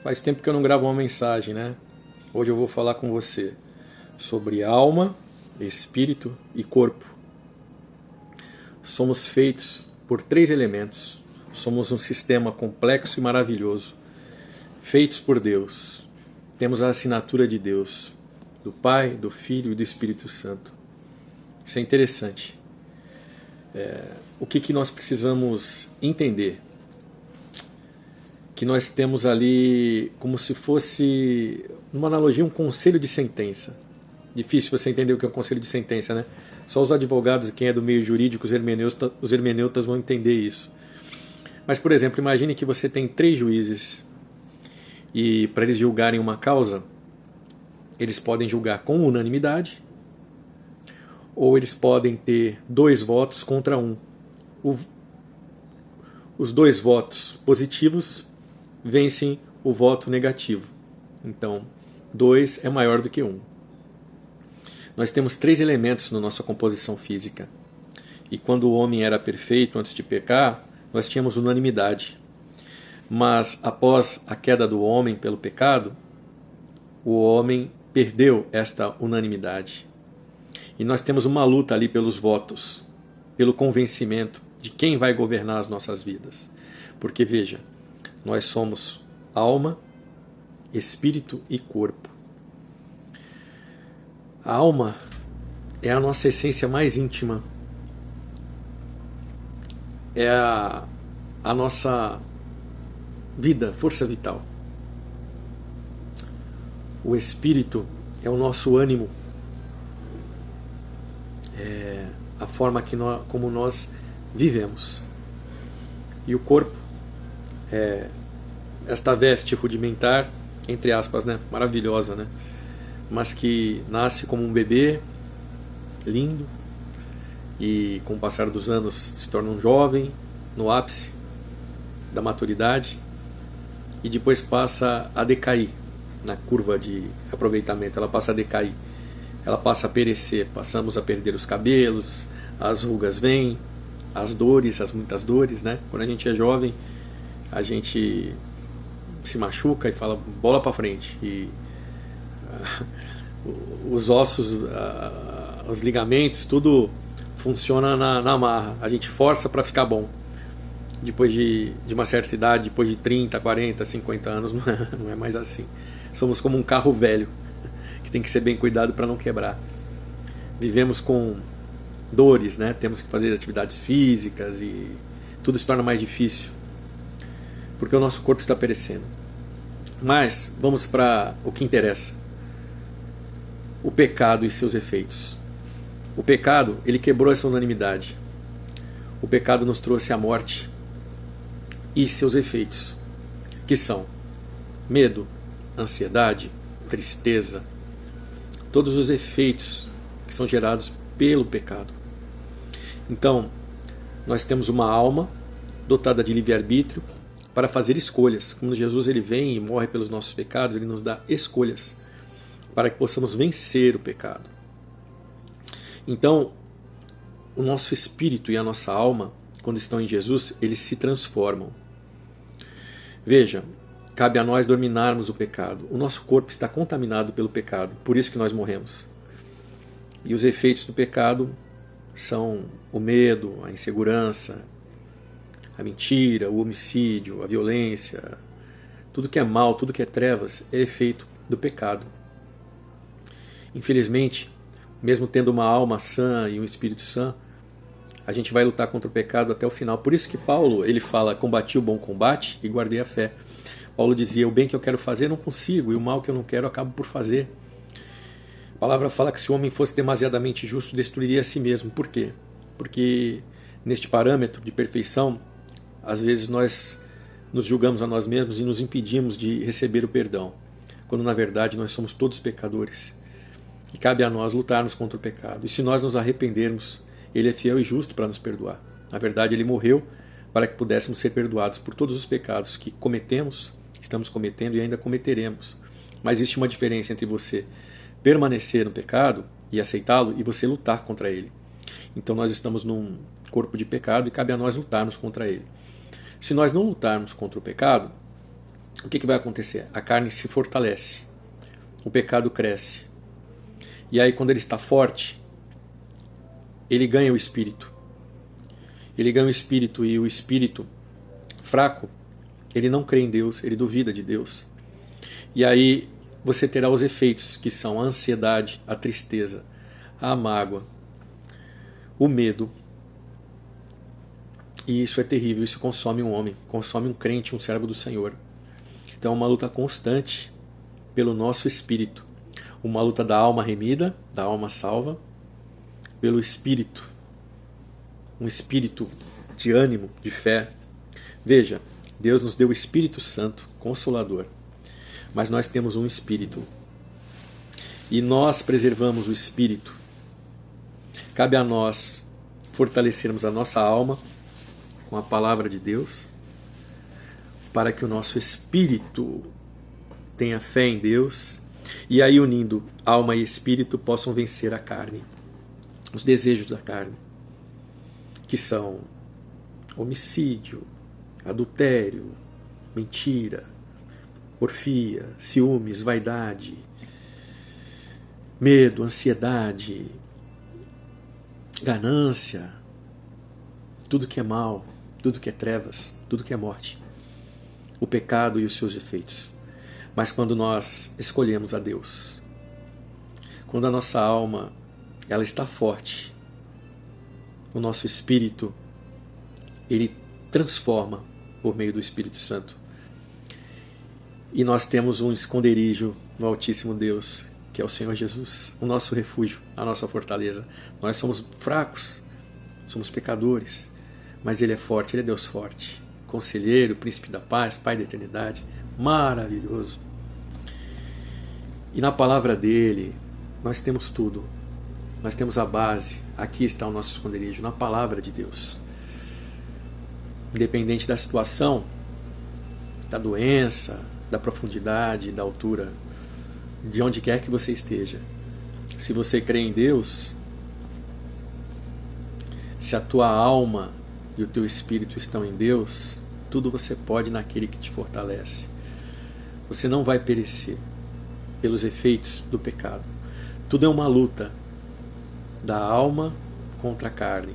Faz tempo que eu não gravo uma mensagem, né? Hoje eu vou falar com você sobre alma, espírito e corpo. Somos feitos por 3 elementos. Somos um sistema complexo e maravilhoso, feitos por Deus. Temos a assinatura de Deus, do Pai, do Filho e do Espírito Santo. Isso é interessante. O que nós precisamos entender? Que nós temos ali como se fosse, numa analogia, um conselho de sentença. Difícil você entender o que é um conselho de sentença, né? Só os advogados e quem é do meio jurídico, os hermeneutas vão entender isso. Mas, por exemplo, imagine que você tem 3 juízes e para eles julgarem uma causa, eles podem julgar com unanimidade ou eles podem ter 2 votos contra 1. Os 2 votos positivos vencem o voto negativo. Então, 2 é maior do que 1. Nós temos 3 elementos na nossa composição física. E quando o homem era perfeito antes de pecar, nós tínhamos unanimidade. Mas após a queda do homem pelo pecado, o homem perdeu esta unanimidade. E nós temos uma luta ali pelos votos, pelo convencimento de quem vai governar as nossas vidas. Porque veja, nós somos alma, espírito e corpo. A alma é a nossa essência mais íntima. É a nossa vida, força vital. O espírito é o nosso ânimo. É a forma como nós vivemos. E o corpo é esta veste rudimentar, entre aspas, né? Maravilhosa, né? Mas que nasce como um bebê, lindo, e com o passar dos anos se torna um jovem, no ápice da maturidade, e depois passa a decair na curva de aproveitamento. Ela passa a decair, ela passa a perecer, passamos a perder os cabelos, as rugas vêm, as dores, as muitas dores, né? Quando a gente é jovem, a gente se machuca e fala bola para frente, e os ossos, os ligamentos, tudo funciona na marra. A gente força para ficar bom. Depois de uma certa idade, depois de 30, 40, 50 anos, não é mais assim. Somos como um carro velho, que tem que ser bem cuidado para não quebrar. Vivemos com dores, né? Temos que fazer atividades físicas e tudo se torna mais difícil, porque o nosso corpo está perecendo. Mas vamos para o que interessa: o pecado e seus efeitos. O pecado, ele quebrou essa unanimidade. O pecado nos trouxe a morte e seus efeitos, que são medo, ansiedade, tristeza, todos os efeitos que são gerados pelo pecado. Então, nós temos uma alma dotada de livre-arbítrio para fazer escolhas. Quando Jesus ele vem e morre pelos nossos pecados, ele nos dá escolhas para que possamos vencer o pecado. Então, o nosso espírito e a nossa alma, quando estão em Jesus, eles se transformam. Veja, cabe a nós dominarmos o pecado. O nosso corpo está contaminado pelo pecado, por isso que nós morremos. E os efeitos do pecado são o medo, a insegurança, a mentira, o homicídio, a violência. Tudo que é mal, tudo que é trevas é efeito do pecado. Infelizmente, mesmo tendo uma alma sã e um espírito sã, a gente vai lutar contra o pecado até o final. Por isso que Paulo ele fala: combati o bom combate e guardei a fé. Paulo dizia: o bem que eu quero fazer não consigo, e o mal que eu não quero eu acabo por fazer. A palavra fala que se o homem fosse demasiadamente justo, destruiria a si mesmo. Por quê? Porque neste parâmetro de perfeição, às vezes nós nos julgamos a nós mesmos e nos impedimos de receber o perdão, quando na verdade nós somos todos pecadores. E cabe a nós lutarmos contra o pecado. E se nós nos arrependermos, Ele é fiel e justo para nos perdoar. Na verdade, Ele morreu para que pudéssemos ser perdoados por todos os pecados que cometemos, estamos cometendo e ainda cometeremos. Mas existe uma diferença entre você permanecer no pecado e aceitá-lo e você lutar contra ele. Então nós estamos num corpo de pecado e cabe a nós lutarmos contra ele. Se nós não lutarmos contra o pecado, o que vai acontecer? A carne se fortalece, o pecado cresce. E aí, quando ele está forte, ele ganha o espírito. Ele ganha o espírito, e o espírito fraco, ele não crê em Deus, ele duvida de Deus. E aí você terá os efeitos, que são a ansiedade, a tristeza, a mágoa, o medo. E isso é terrível, isso consome um homem, consome um crente, um servo do Senhor. Então é uma luta constante pelo nosso espírito. Uma luta da alma remida, da alma salva, pelo espírito. Um espírito de ânimo, de fé. Veja, Deus nos deu o Espírito Santo, Consolador. Mas nós temos um espírito. E nós preservamos o espírito. Cabe a nós fortalecermos a nossa alma com a palavra de Deus, para que o nosso espírito tenha fé em Deus, e aí, unindo alma e espírito, possam vencer a carne, os desejos da carne, que são homicídio, adultério, mentira, porfia, ciúmes, vaidade, medo, ansiedade, ganância, tudo que é mal, tudo que é trevas, tudo que é morte, o pecado e os seus efeitos. Mas quando nós escolhemos a Deus, quando a nossa alma ela está forte, o nosso espírito ele transforma por meio do Espírito Santo. E nós temos um esconderijo no Altíssimo Deus, que é o Senhor Jesus, o nosso refúgio, a nossa fortaleza. Nós somos fracos, somos pecadores, mas Ele é forte, Ele é Deus forte. Conselheiro, Príncipe da Paz, Pai da Eternidade, maravilhoso. E na palavra dEle, nós temos tudo. Nós temos a base, aqui está o nosso esconderijo, na palavra de Deus. Independente da situação, da doença, da profundidade, da altura, de onde quer que você esteja. Se você crê em Deus, se a tua alma e o teu espírito estão em Deus, tudo você pode naquele que te fortalece. Você não vai perecer pelos efeitos do pecado. Tudo é uma luta da alma contra a carne.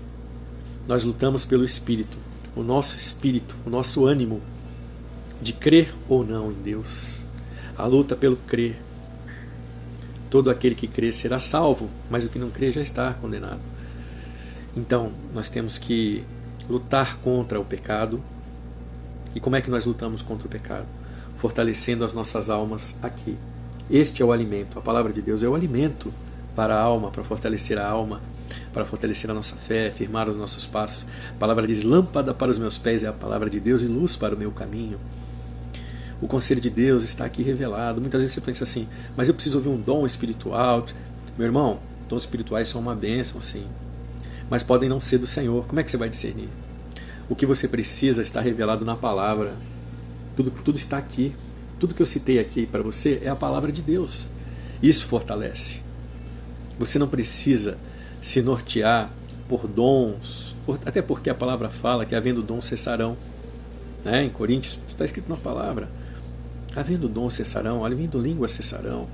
Nós lutamos pelo espírito, o nosso ânimo de crer ou não em Deus. A luta pelo crer. Todo aquele que crê será salvo, mas o que não crê já está condenado. Então, nós temos que lutar contra o pecado. E como é que nós lutamos contra o pecado? Fortalecendo as nossas almas aqui. Este é o alimento. A palavra de Deus é o alimento para a alma, para fortalecer a alma, para fortalecer a nossa fé, firmar os nossos passos. A palavra diz: lâmpada para os meus pés é a palavra de Deus e luz para o meu caminho. O conselho de Deus está aqui revelado. Muitas vezes você pensa assim: mas eu preciso ouvir um dom espiritual. Meu irmão, dons espirituais são uma bênção, sim, mas podem não ser do Senhor. Como é que você vai discernir? O que você precisa está revelado na palavra. Tudo está aqui. Tudo que eu citei aqui para você é a palavra de Deus. Isso fortalece. Você não precisa se nortear por dons, até porque a palavra fala que havendo dons cessarão. Em Coríntios está escrito na palavra: havendo dons cessarão, havendo línguas cessarão,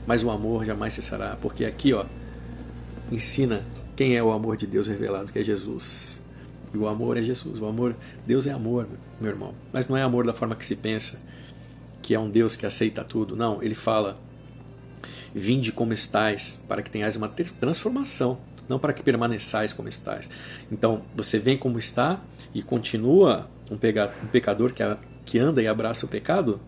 mas o amor jamais cessará. Porque aqui ensina quem é o amor de Deus revelado, que é Jesus. E o amor é Jesus. O amor, Deus é amor, meu irmão. Mas não é amor da forma que se pensa, que é um Deus que aceita tudo. Não, ele fala: vinde como estais, para que tenhais uma transformação, não para que permaneçais como estais. Então, você vem como está e continua um pecador que anda e abraça o pecado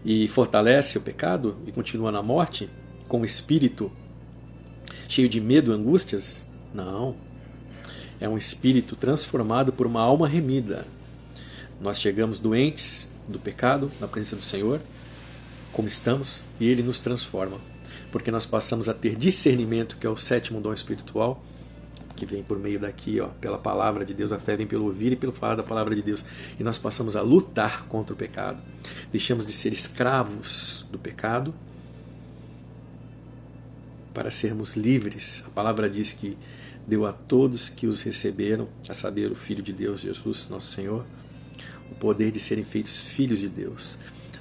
e fortalece o pecado e continua na morte com o espírito cheio de medo, angústias? Não. É um espírito transformado por uma alma remida. Nós chegamos doentes do pecado na presença do Senhor, como estamos, e Ele nos transforma, porque nós passamos a ter discernimento, que é o 7º dom espiritual, que vem por meio daqui, pela palavra de Deus. A fé vem pelo ouvir e pelo falar da palavra de Deus. E nós passamos a lutar contra o pecado. Deixamos de ser escravos do pecado para sermos livres. A palavra diz que deu a todos que os receberam, a saber, o Filho de Deus, Jesus, nosso Senhor, o poder de serem feitos filhos de Deus.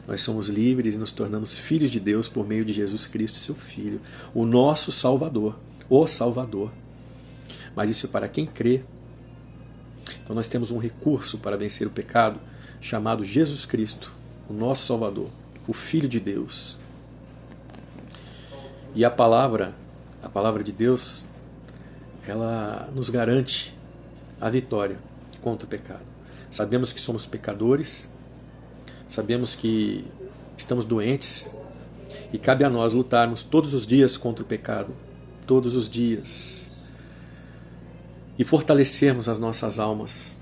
Nós somos livres e nos tornamos filhos de Deus por meio de Jesus Cristo, seu Filho, o nosso Salvador, o Salvador. Mas isso é para quem crê. Então nós temos um recurso para vencer o pecado, chamado Jesus Cristo, o nosso Salvador, o Filho de Deus. E a palavra de Deus, ela nos garante a vitória contra o pecado. Sabemos que somos pecadores, sabemos que estamos doentes e cabe a nós lutarmos todos os dias contra o pecado, todos os dias, e fortalecermos as nossas almas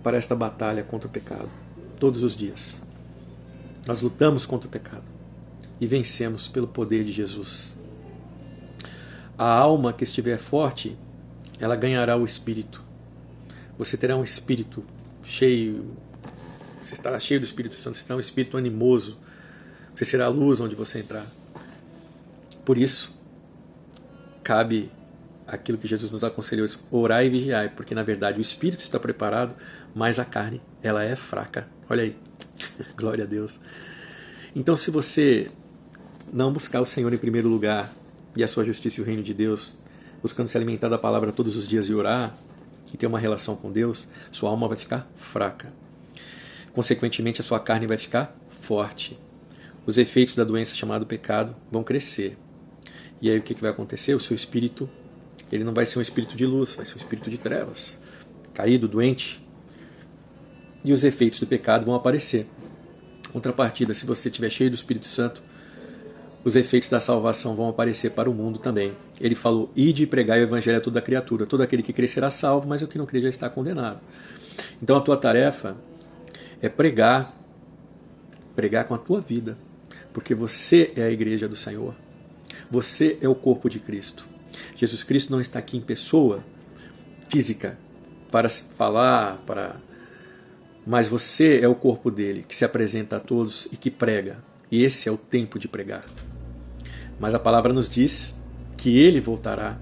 para esta batalha contra o pecado, todos os dias. Nós lutamos contra o pecado e vencemos pelo poder de Jesus. A alma que estiver forte, ela ganhará o espírito. Você terá um espírito cheio, você estará cheio do Espírito Santo, você terá um espírito animoso, você será a luz onde você entrar. Por isso, cabe aquilo que Jesus nos aconselhou, orar e vigiar, porque na verdade o espírito está preparado, mas a carne, ela é fraca. Olha aí, glória a Deus. Então, se você não buscar o Senhor em primeiro lugar, e a sua justiça e o reino de Deus, buscando se alimentar da palavra todos os dias e orar, e ter uma relação com Deus, sua alma vai ficar fraca. Consequentemente, a sua carne vai ficar forte. Os efeitos da doença chamada pecado vão crescer. E aí o que vai acontecer? O seu espírito, ele não vai ser um espírito de luz, vai ser um espírito de trevas, caído, doente. E os efeitos do pecado vão aparecer. Contrapartida, se você estiver cheio do Espírito Santo, os efeitos da salvação vão aparecer para o mundo também. Ele falou, ide e pregai o evangelho a toda criatura. Todo aquele que crer será salvo, mas o que não crer já está condenado. Então a tua tarefa é pregar com a tua vida, porque você é a igreja do Senhor. Você é o corpo de Cristo. Jesus Cristo não está aqui em pessoa física para falar, mas você é o corpo dele, que se apresenta a todos e que prega. E esse é o tempo de pregar. Mas a palavra nos diz que ele voltará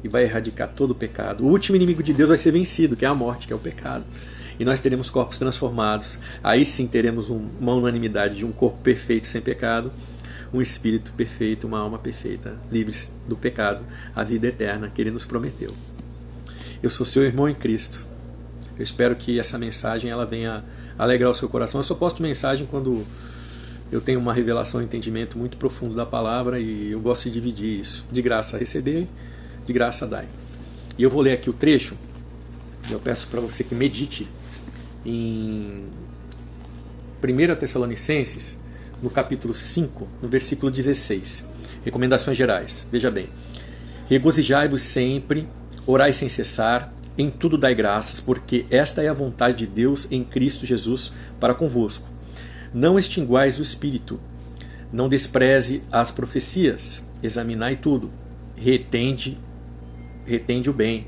e vai erradicar todo o pecado. O último inimigo de Deus vai ser vencido, que é a morte, que é o pecado. E nós teremos corpos transformados. Aí sim teremos uma unanimidade de um corpo perfeito sem pecado, um espírito perfeito, uma alma perfeita, livres do pecado, a vida eterna que ele nos prometeu. Eu sou seu irmão em Cristo. Eu espero que essa mensagem ela venha alegrar o seu coração. Eu só posto mensagem quando eu tenho uma revelação, um entendimento muito profundo da palavra, e eu gosto de dividir isso. De graça receber, de graça dai. E eu vou ler aqui o trecho. Eu peço para você que medite em 1 Tessalonicenses, no capítulo 5, no versículo 16. Recomendações gerais. Veja bem. Regozijai-vos sempre, orai sem cessar, em tudo dai graças, porque esta é a vontade de Deus em Cristo Jesus para convosco. Não extinguais o Espírito, não despreze as profecias, examinai tudo, retende o bem,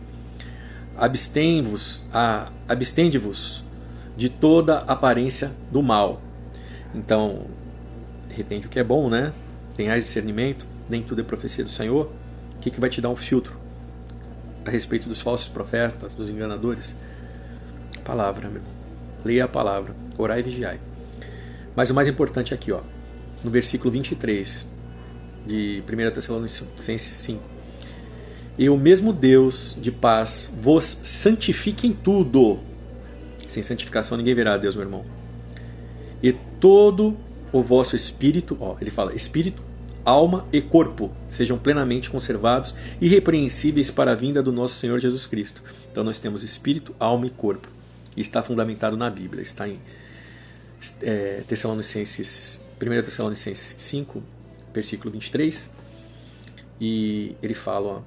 abstende-vos de toda aparência do mal. Então, retende o que é bom, né? Tenhais discernimento, nem tudo é profecia do Senhor. O que vai te dar um filtro a respeito dos falsos profetas, dos enganadores? Palavra, meu. Leia a palavra, orai e vigiai. Mas o mais importante é aqui, ó, no versículo 23 de 1 Tessalonicenses 5. E o mesmo Deus de paz vos santifique em tudo. Sem santificação ninguém verá a Deus, meu irmão. E todo o vosso espírito, ó, ele fala, espírito, alma e corpo sejam plenamente conservados e irrepreensíveis para a vinda do nosso Senhor Jesus Cristo. Então nós temos espírito, alma e corpo. E está fundamentado na Bíblia, está em 1 Tessalonicenses 5, versículo 23, e ele fala, ó,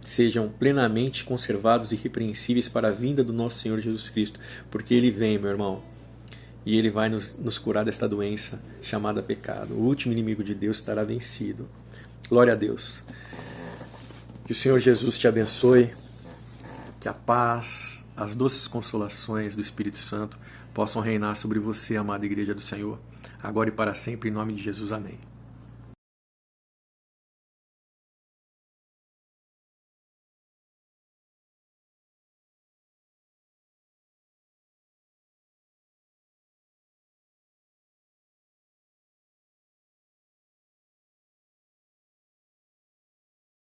sejam plenamente conservados e irrepreensíveis para a vinda do nosso Senhor Jesus Cristo, porque ele vem, meu irmão, e ele vai nos curar desta doença chamada pecado. O último inimigo de Deus estará vencido. Glória a Deus. Que o Senhor Jesus te abençoe, que a paz, as doces consolações do Espírito Santo possam reinar sobre você, amada Igreja do Senhor, agora e para sempre, em nome de Jesus. Amém.